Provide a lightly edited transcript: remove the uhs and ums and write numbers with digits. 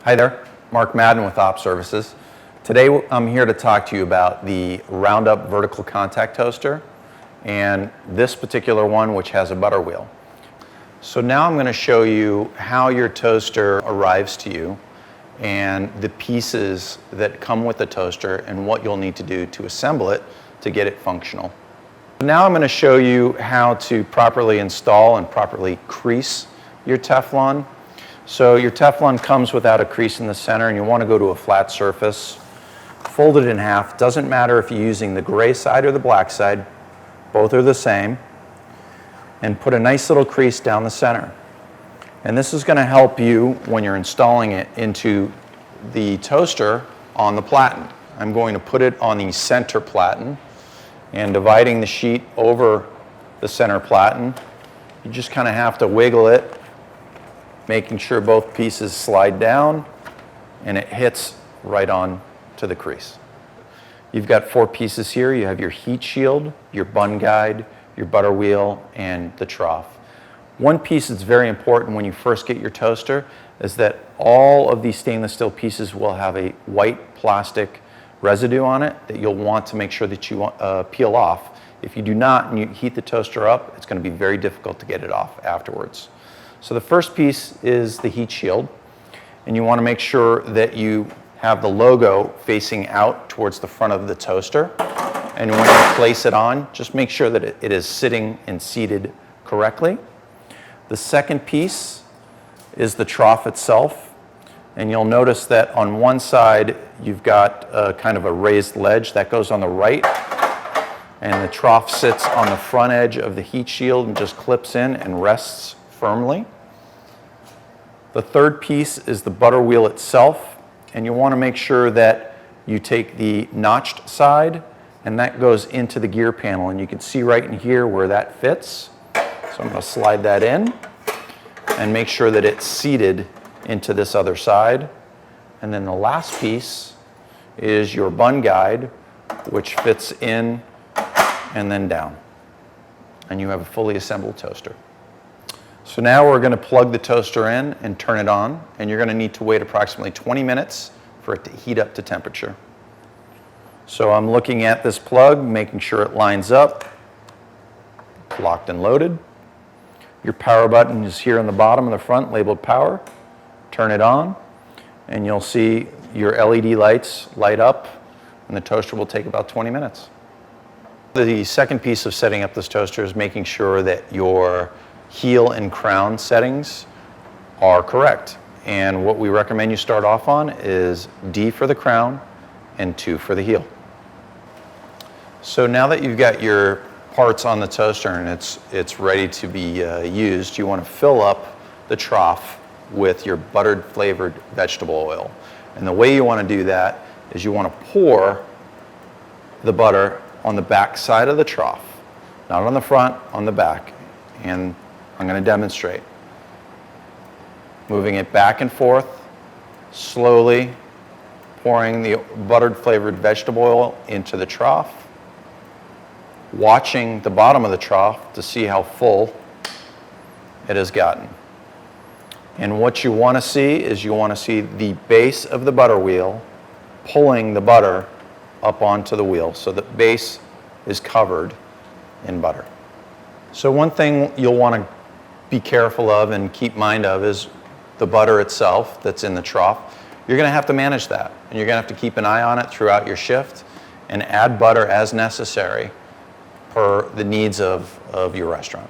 Hi there, Mark Madden with Op Services. Today I'm here to talk to you about the Roundup vertical contact toaster and this particular one which has a butter wheel. So now I'm going to show you how your toaster arrives to you and the pieces that come with the toaster and what you'll need to do to assemble it to get it functional. Now I'm going to show you how to properly install and properly crease your Teflon. So your Teflon comes without a crease in the center and you want to go to a flat surface, fold it in half. Doesn't matter if you're using the gray side or the black side, both are the same, and put a nice little crease down the center. And this is going to help you when you're installing it into the toaster on the platen. I'm going to put it on the center platen and dividing the sheet over the center platen. You just kind of have to wiggle it, making sure both pieces slide down and it hits right on to the crease. You've got 4 pieces here. You have your heat shield, your bun guide, your butter wheel, and the trough. One piece that's very important when you first get your toaster is that all of these stainless steel pieces will have a white plastic residue on it that you'll want to make sure that you peel off. If you do not and you heat the toaster up, it's going to be very difficult to get it off afterwards. So the first piece is the heat shield, and you want to make sure that you have the logo facing out towards the front of the toaster. And when you place it on, just make sure that it is sitting and seated correctly. The second piece is the trough itself, and you'll notice that on one side you've got kind of a raised ledge that goes on the right, and the trough sits on the front edge of the heat shield and just clips in and rests firmly. The third piece is the butter wheel itself, and you want to make sure that you take the notched side and that goes into the gear panel, and you can see right in here where that fits. So I'm going to slide that in and make sure that it's seated into this other side. And then the last piece is your bun guide, which fits in and then down. And you have a fully assembled toaster. So now we're going to plug the toaster in and turn it on, and you're going to need to wait approximately 20 minutes for it to heat up to temperature. So I'm looking at this plug, making sure it lines up, locked and loaded. Your power button is here on the bottom of the front, labeled power. Turn it on, and you'll see your LED lights light up, and the toaster will take about 20 minutes. The second piece of setting up this toaster is making sure that your heel and crown settings are correct. And what we recommend you start off on is D for the crown and 2 for the heel. So now that you've got your parts on the toaster and it's ready to be used, you want to fill up the trough with your buttered flavored vegetable oil. And the way you want to do that is you want to pour the butter on the back side of the trough, not on the front, on the back. And I'm going to demonstrate. Moving it back and forth, slowly pouring the buttered flavored vegetable oil into the trough, watching the bottom of the trough to see how full it has gotten. And what you want to see is you want to see the base of the butter wheel pulling the butter up onto the wheel so the base is covered in butter. So one thing you'll want to be careful of and keep mind of is the butter itself that's in the trough. You're going to have to manage that, and you're going to have to keep an eye on it throughout your shift and add butter as necessary per the needs of your restaurant.